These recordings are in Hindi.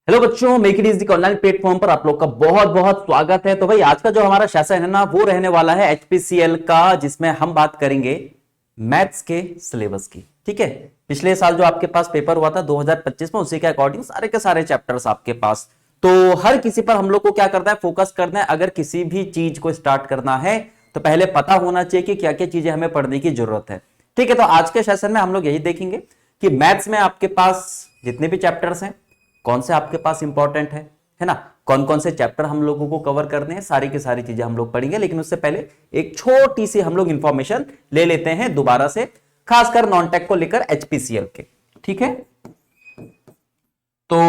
हेलो बच्चों, make it easy online platform पर आप लोग का बहुत बहुत स्वागत है। तो भाई आज का जो हमारा सेशन है ना, वो रहने वाला है एचपीसीएल का, जिसमें हम बात करेंगे मैथ्स के सिलेबस की। ठीक है, पिछले साल जो आपके पास पेपर हुआ था 2025 में, उसी के अकॉर्डिंग सारे के सारे चैप्टर्स आपके पास। तो हर किसी पर हम लोग को क्या करना है, फोकस करना है। अगर किसी भी चीज को स्टार्ट करना है तो पहले पता होना चाहिए कि क्या क्या चीजें हमें पढ़ने की जरूरत है। ठीक है, तो आज के सेशन में हम लोग यही देखेंगे कि मैथ्स में आपके पास जितने भी चैप्टर्स हैं, कौन से आपके पास इंपॉर्टेंट है ना, कौन कौन से चैप्टर हम लोगों को कवर करने हैं, सारी की सारी चीजें हम लोग पढ़ेंगे। लेकिन उससे पहले एक छोटी सी हम लोग इंफॉर्मेशन ले लेते हैं दोबारा से, खासकर नॉन टेक को लेकर एचपीसीएल के। ठीक है, तो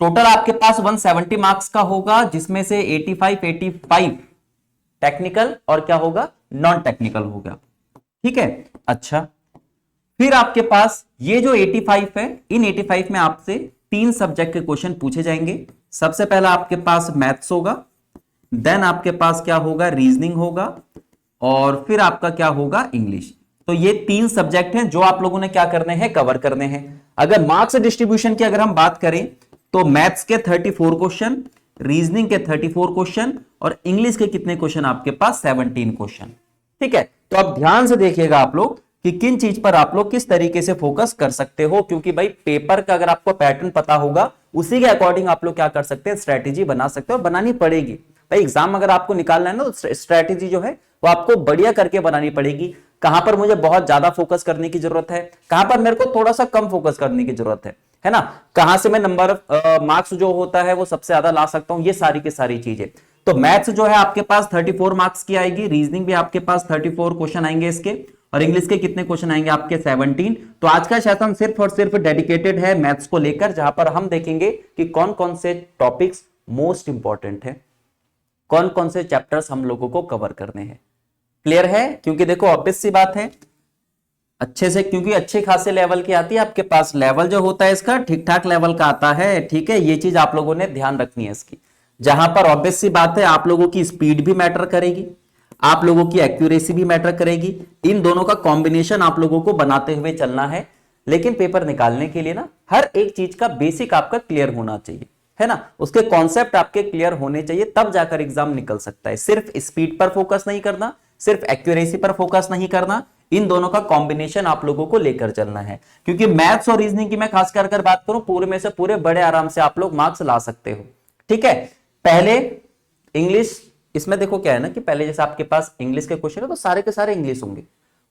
टोटल आपके पास 170 मार्क्स का होगा, जिसमें से 85 टेक्निकल और क्या होगा, नॉन टेक्निकल होगा। ठीक है, अच्छा, फिर आपके पास ये जो 85 है, इन 85 में आपसे 3 सब्जेक्ट के क्वेश्चन पूछे जाएंगे। सबसे पहला आपके पास मैथ्स होगा, देन आपके पास क्या होगा, रीजनिंग होगा, और फिर आपका क्या होगा, इंग्लिश। तो ये 3 सब्जेक्ट हैं जो आप लोगों ने क्या करने हैं, कवर करने हैं। अगर मार्क्स डिस्ट्रीब्यूशन की अगर हम बात करें तो मैथ्स के 34 क्वेश्चन, रीजनिंग के 34 क्वेश्चन, और इंग्लिश के कितने क्वेश्चन आपके पास, 17 क्वेश्चन। ठीक है, तो अब ध्यान से देखिएगा आप लोग कि किन चीज पर आप लोग किस तरीके से फोकस कर सकते हो, क्योंकि भाई पेपर का अगर आपको पैटर्न पता होगा, उसी के अकॉर्डिंग आप लोग क्या कर सकते हैं, स्ट्रेटेजी बना सकते हो, और बनानी पड़ेगी। भाई एग्जाम अगर आपको निकालना है ना, तो स्ट्रेटेजी जो है वो आपको बढ़िया करके बनानी पड़ेगी। कहां पर मुझे बहुत ज्यादा फोकस करने की जरूरत है, कहां पर मेरे को थोड़ा सा कम फोकस करने की जरूरत है ना, कहां से मैं नंबर मार्क्स जो होता है वो सबसे ज्यादा ला सकता हूं, ये सारी की सारी चीजें। तो मैथ्स जो है आपके पास 34 मार्क्स की आएगी, रीजनिंग भी आपके पास 34 क्वेश्चन आएंगे इसके, और इंग्लिश के कितने क्वेश्चन आएंगे आपके, 17। तो आज का सेशन सिर्फ और सिर्फ डेडिकेटेड है मैथ्स को लेकर, जहां पर हम देखेंगे कि कौन कौन से टॉपिक्स मोस्ट इंपॉर्टेंट है, कौन कौन से चैप्टर्स हम लोगों को कवर करने हैं। क्लियर है? क्योंकि देखो ऑब्वियस सी बात है, अच्छे से, क्योंकि अच्छे खासे लेवल की आती है आपके पास, लेवल जो होता है इसका ठीक ठाक लेवल का आता है। ठीक है, ये चीज आप लोगों ने ध्यान रखनी है इसकी, जहां पर ऑब्वियस सी बात है आप लोगों की स्पीड भी मैटर करेगी, आप लोगों की एक्यूरेसी भी मैटर करेगी। इन दोनों का कॉम्बिनेशन आप लोगों को बनाते हुए चलना है। लेकिन पेपर निकालने के लिए ना, हर एक चीज का बेसिक आपका क्लियर होना चाहिए, है ना, उसके कॉन्सेप्ट आपके क्लियर होने चाहिए, तब जाकर एग्जाम निकल सकता है। सिर्फ स्पीड पर फोकस नहीं करना, सिर्फ एक्यूरेसी पर फोकस नहीं करना, इन दोनों का कॉम्बिनेशन आप लोगों को लेकर चलना है। क्योंकि मैथ्स और रीजनिंग की मैं खासकर अगर बात करूं, पूरे में से पूरे बड़े आराम से आप लोग मार्क्स ला सकते हो। ठीक है, पहले इंग्लिश, इसमें देखो क्या है ना कि पहले जैसे आपके पास इंग्लिश के क्वेश्चन है तो सारे के सारे इंग्लिश होंगे,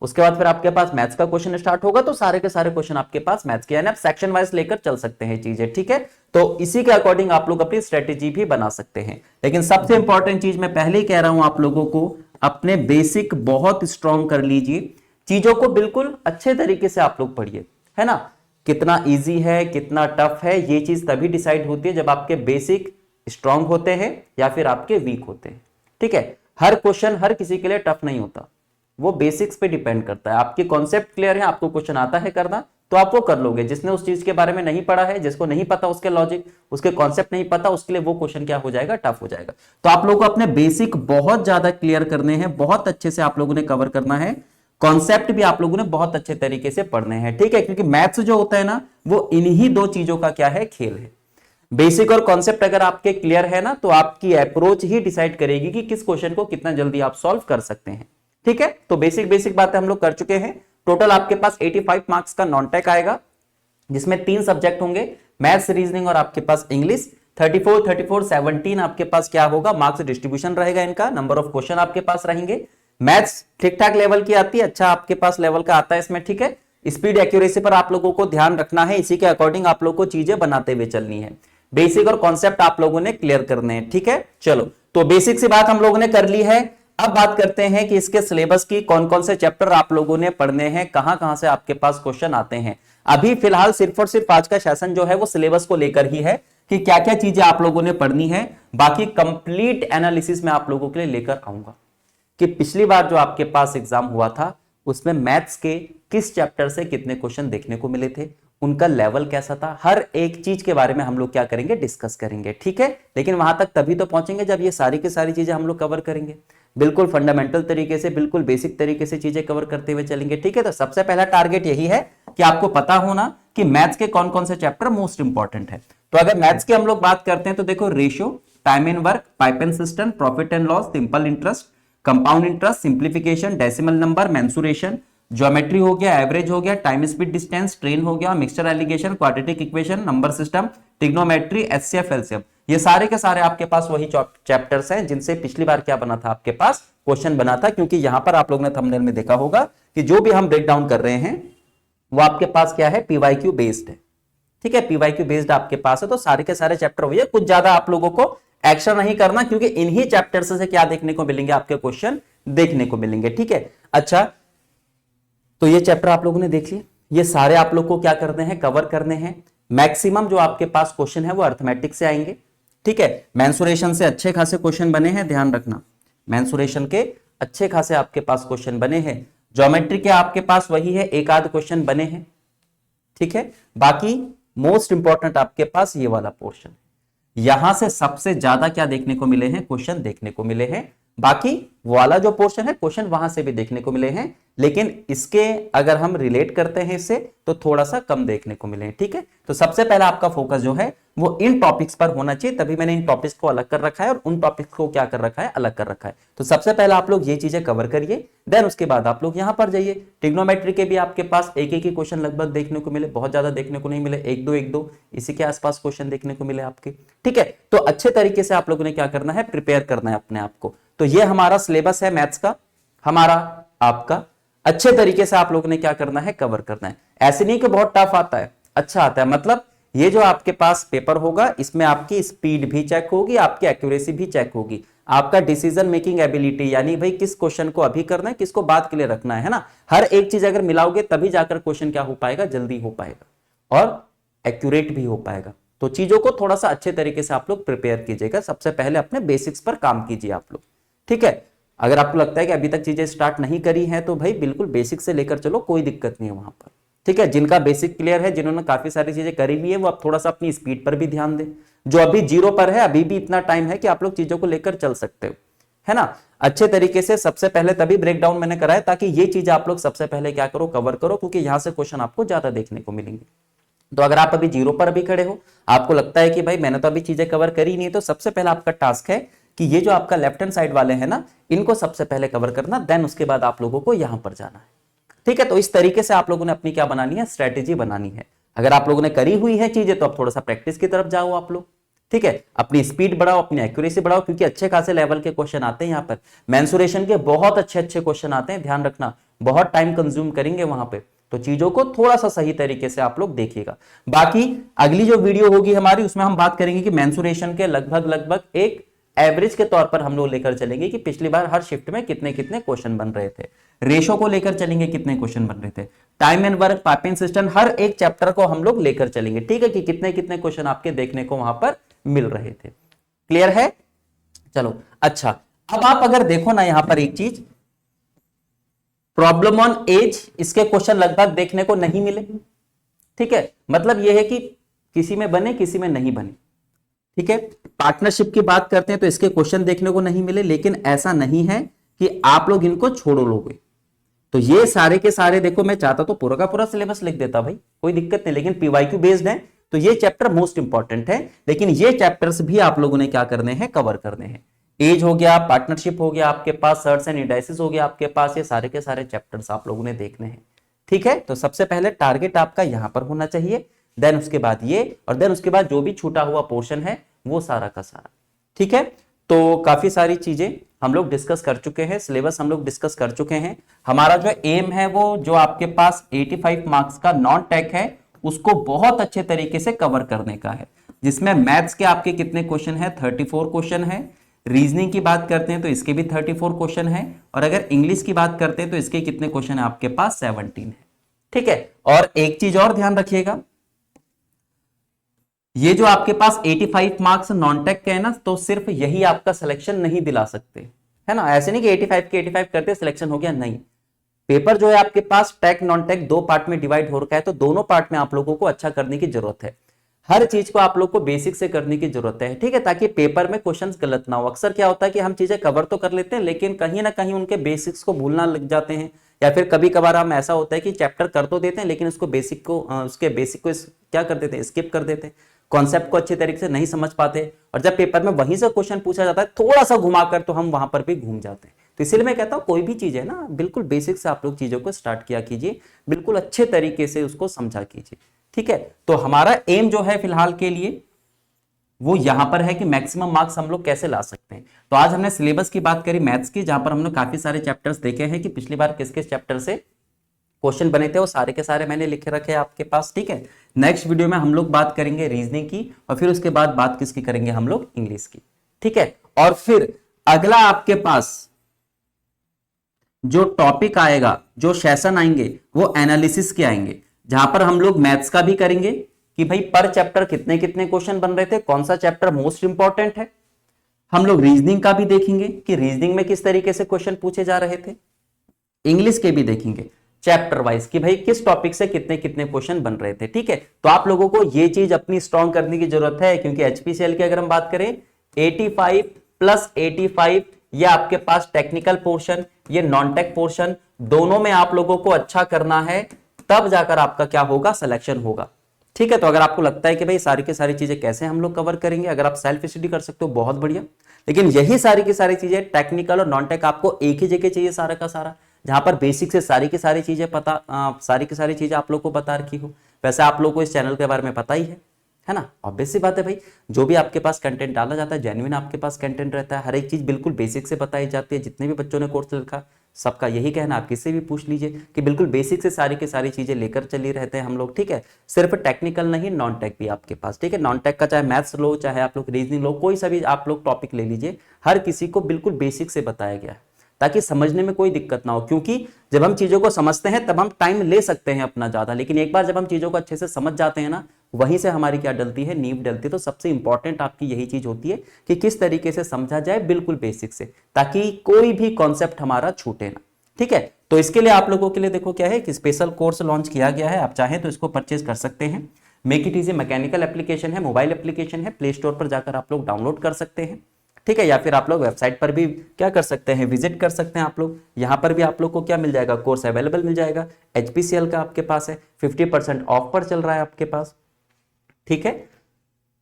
उसके बाद फिर आपके पास मैथ्स का क्वेश्चन स्टार्ट होगा तो सारे के सारे क्वेश्चन आपके पास मैथ्स के, यानी आप सेक्शन वाइज लेकर चल सकते हैं चीजें। ठीक है, तो इसी के अकॉर्डिंग आप लोग अपनी स्ट्रेटेजी भी बना सकते हैं। लेकिन सबसे इंपॉर्टेंट चीज मैं पहले ही कह रहा हूं आप लोगों को, अपने बेसिक बहुत स्ट्रॉन्ग कर लीजिए, चीजों को बिल्कुल अच्छे तरीके से आप लोग पढ़िए, है ना। कितना इजी है, कितना टफ है, ये चीज तभी डिसाइड होती है जब आपके बेसिक स्ट्रांग होते हैं या फिर आपके वीक होते हैं। ठीक है, हर क्वेश्चन हर किसी के लिए टफ नहीं होता, वो बेसिक्स पे डिपेंड करता है। आपके कॉन्सेप्ट क्लियर है, आपको क्वेश्चन आता है करना, तो आप वो कर लोगे। जिसने उस चीज के बारे में नहीं पढ़ा है, जिसको नहीं पता उसके लॉजिक, उसके कॉन्सेप्ट नहीं पता, उसके लिए वो क्वेश्चन क्या हो जाएगा, टफ हो जाएगा। तो आप लोगों को अपने बेसिक बहुत ज्यादा क्लियर करने हैं, बहुत अच्छे से आप लोगों ने कवर करना है, कॉन्सेप्ट भी आप लोगों ने बहुत अच्छे तरीके से पढ़ने हैं। ठीक है, क्योंकि मैथ्स जो होता है ना, वो इन्हीं दो चीजों का क्या है, खेल है। बेसिक और कॉन्सेप्ट अगर आपके क्लियर है ना, तो आपकी अप्रोच ही डिसाइड करेगी कि किस क्वेश्चन को कितना जल्दी आप सॉल्व कर सकते हैं। ठीक है, तो बेसिक बेसिक बातें हम लोग कर चुके हैं। टोटल आपके पास 85 मार्क्स का नॉन टेक आएगा, जिसमें 3 सब्जेक्ट होंगे, मैथ्स, रीजनिंग और आपके पास इंग्लिश। 34 17 आपके पास क्या होगा, मार्क्स डिस्ट्रीब्यूशन रहेगा, इनका नंबर ऑफ क्वेश्चन आपके पास रहेंगे। मैथ्स ठीक ठाक लेवल की आती है, अच्छा आपके पास लेवल का आता है इसमें। ठीक है, स्पीड एक्यूरेसी पर आप लोगों को ध्यान रखना है, इसी के अकॉर्डिंग आप लोगों को चीजें बनाते हुए चलनी है। बेसिक और कॉन्सेप्ट आप लोगों ने क्लियर करने हैं। ठीक है, चलो, तो बेसिक से बात हम लोगों ने कर ली है। अब बात करते हैं कि इसके सिलेबस की, कौन कौन से चैप्टर आप लोगों ने पढ़ने हैं, कहां कहां से आपके पास क्वेश्चन आते हैं। अभी फिलहाल सिर्फ और सिर्फ आज का सेशन जो है वो सिलेबस को लेकर ही है कि क्या क्या चीजें आप लोगों ने पढ़नी है। बाकी कंप्लीट एनालिसिस में आप लोगों के लिए लेकर आऊंगा कि पिछली बार जो आपके पास एग्जाम हुआ था, उसमें मैथ्स के किस चैप्टर से कितने क्वेश्चन देखने को मिले थे, उनका लेवल कैसा था, हर एक चीज के बारे में हम लोग क्या करेंगे, डिस्कस करेंगे। ठीक है, लेकिन वहां तक तभी तो पहुंचेंगे जब ये सारी की सारी चीजें हम लोग कवर करेंगे, बिल्कुल फंडामेंटल तरीके से, बिल्कुल बेसिक तरीके से चीजें कवर करते हुए चलेंगे। ठीक है, तो सबसे पहला टारगेट यही है कि आपको पता होना कि मैथ्स के कौन कौन से चैप्टर मोस्ट इंपॉर्टेंट है। तो अगर मैथ्स की हम लोग बात करते हैं तो देखो ratio, time and work, pipe and system, profit and loss, simple interest, compound interest, simplification, decimal number, mensuration, geometry हो गया, एवरेज हो गया, टाइम स्पीड डिस्टेंस, ट्रेन हो गया, mixture allegation, quadratic equation, number system, trigonometry, HCF, LCM, ये सारे के सारे आपके पास वही चैप्टर्स हैं जिनसे पिछली बार क्या बना था, आपके पास क्वेश्चन बना था। क्योंकि यहां पर आप लोगों ने थंबनेल में देखा होगा कि जो भी हम ब्रेक डाउन कर रहे हैं वो आपके पास क्या है, पीवाईक्यू बेस्ड है। ठीक है, पीवाईक्यू बेस्ड आपके पास है, तो सारे के सारे चैप्टर वही है, कुछ ज्यादा आप लोगों को एक्स्ट्रा नहीं करना, क्योंकि इन्हीं चैप्टर से क्या देखने को मिलेंगे, आपके क्वेश्चन देखने को मिलेंगे। ठीक है, अच्छा, तो ये चैप्टर आप लोगों ने देख लिया, ये सारे आप लोग को क्या करने हैं, कवर करने हैं। मैक्सिमम जो आपके पास क्वेश्चन है वो अर्थमेटिक से आएंगे। ठीक है, मेंसुरेशन से अच्छे खासे क्वेश्चन बने हैं, ध्यान रखना, मेंसुरेशन के अच्छे खासे आपके पास क्वेश्चन बने हैं। ज्योमेट्री के आपके पास वही है, एक आध क्वेश्चन बने हैं। ठीक है, बाकी मोस्ट इंपॉर्टेंट आपके पास ये वाला पोर्शन, यहां से सबसे ज्यादा क्या देखने को मिले हैं, क्वेश्चन देखने को मिले हैं। बाकी वो वाला जो पोर्शन है, क्वेश्चन वहां से भी देखने को मिले हैं, लेकिन इसके अगर हम रिलेट करते हैं इससे तो थोड़ा सा कम देखने को मिले हैं। ठीक है, तो सबसे पहला आपका फोकस जो है वो इन टॉपिक्स पर होना चाहिए, तभी मैंने इन टॉपिक्स को अलग कर रखा है और उन टॉपिक्स को क्या कर रखा है, अलग कर रखा है। तो सबसे पहला आप लोग ये चीजें कवर करिए, देन उसके बाद आप लोग यहां पर जाइए। ट्रिग्नोमेट्री के भी आपके पास एक एक ही क्वेश्चन लगभग देखने को मिले, बहुत ज्यादा देखने को नहीं मिले, एक दो इसी के आसपास क्वेश्चन देखने को मिले आपके। ठीक है, तो अच्छे तरीके से आप लोगों ने क्या करना है, प्रिपेयर करना है अपने आप को। तो ये हमारा सिलेबस है मैथ्स का, हमारा आपका अच्छे तरीके से आप लोगों ने क्या करना है, कवर करना है। ऐसे नहीं कि बहुत टफ आता है, अच्छा आता है। मतलब ये जो आपके पास पेपर होगा इसमें आपकी स्पीड भी चेक होगी, आपकी एक्यूरेसी भी चेक होगी, आपका डिसीजन मेकिंग एबिलिटी, यानी भाई किस क्वेश्चन को अभी करना है, किसको बाद के लिए रखना है ना। हर एक चीज अगर मिलाओगे तभी जाकर क्वेश्चन क्या हो पाएगा, जल्दी हो पाएगा और एक्यूरेट भी हो पाएगा। तो चीजों को थोड़ा सा अच्छे तरीके से आप लोग प्रिपेयर कीजिएगा, सबसे पहले अपने बेसिक्स पर काम कीजिए आप लोग। ठीक है, अगर आपको लगता है कि अभी तक चीजें स्टार्ट नहीं करी हैं तो भाई बिल्कुल बेसिक से लेकर चलो, कोई दिक्कत नहीं है वहां पर। ठीक है, जिनका बेसिक क्लियर है, जिन्होंने काफी सारी चीजें करी हुई है, वो आप थोड़ा सा अपनी स्पीड पर भी ध्यान दें। जो अभी जीरो पर है, अभी भी इतना टाइम है कि आप लोग चीजों को लेकर चल सकते हो, है ना, अच्छे तरीके से। सबसे पहले तभी ब्रेक डाउन मैंने कराया ताकि ये चीज आप लोग सबसे पहले क्या करो, कवर करो, क्योंकि यहां से क्वेश्चन आपको ज्यादा देखने को मिलेंगे। तो अगर आप अभी जीरो पर अभी खड़े हो, आपको लगता है कि भाई मैंने तो अभी चीजें कवर करी नहीं है, तो सबसे पहला आपका टास्क है कि ये जो आपका लेफ्ट हैंड साइड वाले हैं ना, इनको सबसे पहले कवर करना, देन उसके बाद आप लोगों को यहां पर जाना है। ठीक है, तो इस तरीके से आप लोगों ने अपनी क्या बनानी है, स्ट्रेटेजी बनानी है। अगर आप लोगों ने करी हुई है चीजें तो अब थोड़ा सा प्रैक्टिस की तरफ जाओ आप लोग। ठीक है, अपनी स्पीड बढ़ाओ, अपनी एक्यूरेसी बढ़ाओ, क्योंकि अच्छे खासे लेवल के क्वेश्चन आते हैं यहाँ पर। मेंसुरेशन के बहुत अच्छे अच्छे क्वेश्चन आते हैं, ध्यान रखना, बहुत टाइम कंज्यूम करेंगे वहां पे, तो चीजों को थोड़ा सा सही तरीके से आप लोग देखिएगा। बाकी अगली जो वीडियो होगी हमारी, उसमें हम बात करेंगे कि मेंसुरेशन के लगभग एक एवरेज के तौर पर हम लोग लेकर चलेंगे कि पिछली बार हर शिफ्ट में कितने कितने क्वेश्चन बन रहे थे। रेशो को लेकर चलेंगे, कितने क्वेश्चन बन रहे थे। Time and work, piping system, हर एक चैप्टर को हम लोग लेकर चलेंगे। ठीक है, कि कितने कितने क्वेश्चन आपके देखने को वहां पर मिल रहे थे। क्लियर है, चलो अच्छा। अब आप अगर देखो ना यहां पर एक चीज, प्रॉब्लम ऑन एज, इसके क्वेश्चन लगभग देखने को नहीं मिले। ठीक है, मतलब यह है कि किसी में बने किसी में नहीं बने। ठीक है, पार्टनरशिप की बात करते हैं तो इसके क्वेश्चन देखने को नहीं मिले, लेकिन ऐसा नहीं है कि आप लोग इनको छोड़ो लोगे। तो ये सारे के सारे देखो, मैं चाहता तो पूरा का पूरा सिलेबस लिख देता भाई, कोई दिक्कत नहीं, लेकिन पीवाईक्यू बेस्ड है तो ये चैप्टर मोस्ट इंपॉर्टेंट है। लेकिन ये चैप्टर्स भी आप लोगों ने क्या करने हैं, कवर करने हैं। एज हो गया, पार्टनरशिप हो गया आपके पास, सर्ट्स एंड इंडाइसिस हो गया आपके पास, ये सारे के सारे चैप्टर्स आप लोगों ने देखने हैं। ठीक है, तो सबसे पहले टारगेट आपका यहां पर होना चाहिए, देन उसके बाद ये, और देन उसके बाद जो भी छूटा हुआ पोर्शन है वो सारा का सारा। ठीक है, तो काफी सारी चीजें हम लोग डिस्कस कर चुके हैं, सिलेबस हम लोग डिस्कस कर चुके हैं। हमारा जो एम है वो जो आपके पास 85 मार्क्स का नॉन टेक है उसको बहुत अच्छे तरीके से कवर करने का है, जिसमें मैथ्स के आपके कितने क्वेश्चन है, 34 क्वेश्चन है। रीजनिंग की बात करते हैं तो इसके भी 34 क्वेश्चन है, और अगर इंग्लिश की बात करते हैं तो इसके कितने क्वेश्चन है आपके पास, 17 है। ठीक है, और एक चीज और ध्यान रखिएगा, ये जो आपके पास 85 मार्क्स नॉन टेक के है ना, तो सिर्फ यही आपका सिलेक्शन नहीं दिला सकते, है ना। ऐसे नहीं कि 85 के 85 करते सिलेक्शन हो गया, नहीं। पेपर जो है आपके पास टेक नॉन टेक दो पार्ट में डिवाइड हो रखा है, तो दोनों पार्ट में आप लोगों को अच्छा करने की जरूरत है। हर चीज को आप लोग को बेसिक से करने की जरूरत है। ठीक है, ताकि पेपर में क्वेश्चंस गलत ना हो। अक्सर क्या होता है कि हम चीजें कवर तो कर लेते हैं, लेकिन कहीं ना कहीं उनके बेसिक्स को भूलना लग जाते हैं, या फिर कभी कभार हम ऐसा होता है कि चैप्टर कर तो देते हैं लेकिन उसको बेसिक को उसके बेसिक को क्या कर देते हैं, स्किप कर देते हैं। कॉन्सेप्ट को अच्छे तरीके से नहीं समझ पाते, और जब पेपर में वहीं से क्वेश्चन पूछा जाता है थोड़ा सा घुमाकर, तो हम वहां पर भी घूम जाते हैं। तो इसलिए मैं कहता हूं कोई भी चीज है ना, बिल्कुल बेसिक से आप लोग चीजों को स्टार्ट किया कीजिए, बिल्कुल अच्छे तरीके से उसको समझा कीजिए, ठीक है। तो हमारा एम जो है फिलहाल के लिए वो यहां पर है कि मैक्सिमम मार्क्स हम लोग कैसे ला सकते हैं। तो आज हमने सिलेबस की बात करी मैथ्स की, जहां पर हमने काफी सारे चैप्टर्स देखे हैं कि पिछली बार किस किस चैप्टर से क्वेश्चन बने थे, वो सारे के सारे मैंने लिखे रखे हैं आपके पास, ठीक है। नेक्स्ट वीडियो में हम लोग बात करेंगे रीजनिंग की, और फिर उसके बाद बात किसकी करेंगे हम लोग, इंग्लिश की, ठीक है। और फिर अगला आपके पास जो टॉपिक आएगा, जो सेशन आएंगे, वो एनालिसिस के आएंगे, जहां पर हम लोग मैथ्स का भी करेंगे कि भाई पर चैप्टर कितने कितने क्वेश्चन बन रहे थे, कौन सा चैप्टर मोस्ट इंपॉर्टेंट है। हम लोग रीजनिंग का भी देखेंगे कि रीजनिंग में किस तरीके से क्वेश्चन पूछे जा रहे थे। इंग्लिश के भी देखेंगे चैप्टर वाइज कि भाई किस टॉपिक से कितने कितने क्वेश्चन बन रहे थे, ठीक है। तो आप लोगों को ये चीज अपनी स्ट्रॉन्ग करने की जरूरत है, क्योंकि एचपीसीएल की अगर हम बात करें 85 प्लस 85, ये आपके पास टेक्निकल पोर्शन, ये नॉन टेक पोर्शन, दोनों में आप लोगों को अच्छा करना है, तब जाकर आपका क्या होगा, सिलेक्शन होगा, ठीक है। तो अगर आपको लगता है कि भाई सारी की सारी चीजें कैसे हम लोग कवर करेंगे, अगर आप सेल्फ स्टडी कर सकते हो बहुत बढ़िया, लेकिन यही सारी की सारी चीजें टेक्निकल और नॉन टेक आपको एक ही जगह चाहिए सारा का सारा, जहां पर बेसिक से सारी की सारी चीजें सारी की सारी चीजें आप लोग को बता रखी हो। वैसे आप लोग को इस चैनल के बारे में पता ही है ना, ऑब्वियस सी बात है भाई, जो भी आपके पास कंटेंट डाला जाता है जेन्युइन आपके पास कंटेंट रहता है, हर एक चीज बिल्कुल बेसिक से बताई जाती है। जितने भी बच्चों ने कोर्स लिखा सबका यही कहना, आप किससे भी पूछ लीजिए कि बिल्कुल बेसिक से सारी की सारी चीजें लेकर चली रहते हैं हम लोग, ठीक है। सिर्फ टेक्निकल नहीं, नॉन टेक भी आपके पास, ठीक है। नॉन टेक का चाहे मैथ्स लो, चाहे आप लोग रीजनिंग लो, कोई सा भी आप लोग टॉपिक ले लीजिए, हर किसी को बिल्कुल बेसिक से बताया गया है, ताकि समझने में कोई दिक्कत ना हो। क्योंकि जब हम चीजों को समझते हैं तब हम टाइम ले सकते हैं अपना ज्यादा, लेकिन एक बार जब हम चीजों को अच्छे से समझ जाते हैं ना, वहीं से हमारी क्या डलती है, नींव डलती है। तो सबसे इंपॉर्टेंट आपकी यही चीज होती है कि किस तरीके से समझा जाए बिल्कुल बेसिक से, ताकि कोई भी कॉन्सेप्ट हमारा छूटे ना, ठीक है। तो इसके लिए आप लोगों के लिए देखो क्या है कि स्पेशल कोर्स लॉन्च किया गया है, आप चाहें तो इसको परचेज कर सकते हैं। Make it easy mechanical application है, मोबाइल एप्लीकेशन है, प्ले स्टोर पर जाकर आप लोग डाउनलोड कर सकते हैं, ठीक है। या फिर आप लोग वेबसाइट पर भी क्या कर सकते हैं, विजिट कर सकते हैं आप लोग। यहां पर भी आप लोग को क्या मिल जाएगा, कोर्स अवेलेबल मिल जाएगा। एचपीसीएल का आपके पास है, 50% ऑफ पर चल रहा है आपके पास, ठीक है।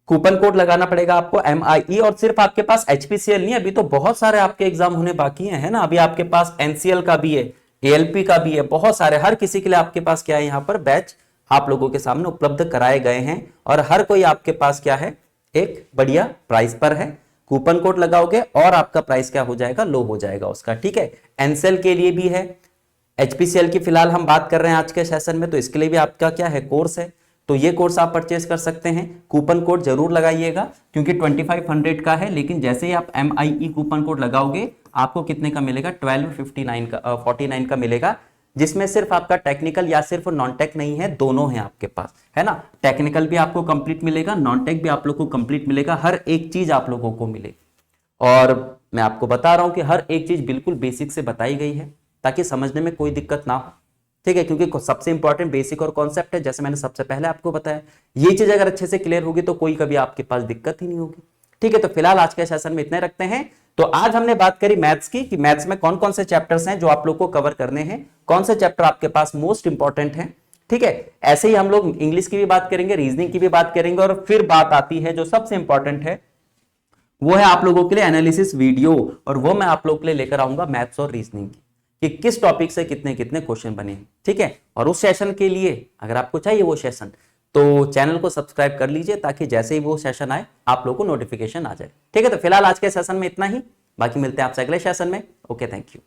कूपन कोड लगाना पड़ेगा आपको MIE, और सिर्फ आपके पास एचपीसीएल नहीं, अभी तो बहुत सारे आपके एग्जाम होने बाकी हैं ना। अभी आपके पास एनसीएल का भी है, ALP का भी है, बहुत सारे, हर किसी के लिए आपके पास क्या है, यहाँ पर बैच आप लोगों के सामने उपलब्ध कराए गए हैं, और हर कोई आपके पास क्या है, एक बढ़िया प्राइस पर है। कूपन कोड लगाओगे और आपका प्राइस क्या हो जाएगा, लो हो जाएगा उसका, ठीक है। एनसेल के लिए भी है, एचपीसीएल की फिलहाल हम बात कर रहे हैं आज के सेशन में, तो इसके लिए भी आपका क्या है, कोर्स है। तो ये कोर्स आप परचेज कर सकते हैं। कूपन कोड जरूर लगाइएगा, क्योंकि 2500 का है, लेकिन जैसे ही आप MIE कूपन कोड लगाओगे आपको कितने का मिलेगा, 1259 का 49 का मिलेगा, जिसमें सिर्फ आपका टेक्निकल या सिर्फ नॉन टेक नहीं है, दोनों हैं आपके पास, है ना। टेक्निकल भी आपको कंप्लीट मिलेगा, नॉन टेक भी आप लोग को कंप्लीट मिलेगा, हर एक चीज आप लोगों को मिलेगी। और मैं आपको बता रहा हूं कि हर एक चीज बिल्कुल बेसिक से बताई गई है, ताकि समझने में कोई दिक्कत ना हो, ठीक है। क्योंकि सबसे इंपॉर्टेंट बेसिक और कॉन्सेप्ट है, जैसे मैंने सबसे पहले आपको बताया, ये चीज अगर अच्छे से क्लियर होगी तो कोई कभी आपके पास दिक्कत ही नहीं होगी, ठीक है। तो फिलहाल आज के सेशन में इतने रखते हैं। तो आज हमने बात करी मैथ्स की, कि मैथ्स में कौन कौन से चैप्टर्स हैं जो आप लोग को कवर करने हैं, कौन से चैप्टर आपके पास मोस्ट इंपॉर्टेंट हैं, ठीक है। ऐसे ही हम लोग इंग्लिश की भी बात करेंगे, रीजनिंग की भी बात करेंगे, और फिर बात आती है जो सबसे इंपॉर्टेंट है, वो है आप लोगों के लिए एनालिसिस वीडियो, और वो मैं आप लोगों के लिए लेकर आऊंगा मैथ्स और रीजनिंग की, कि किस टॉपिक से कितने कितने क्वेश्चन बने हैं, ठीक है। और उस सेशन के लिए अगर आपको चाहिए वो सेशन, तो चैनल को सब्सक्राइब कर लीजिए, ताकि जैसे ही वो सेशन आए आप लोगों को नोटिफिकेशन आ जाए, ठीक है। तो फिलहाल आज के सेशन में इतना ही, बाकी मिलते हैं आपसे अगले सेशन में। Okay, thank you.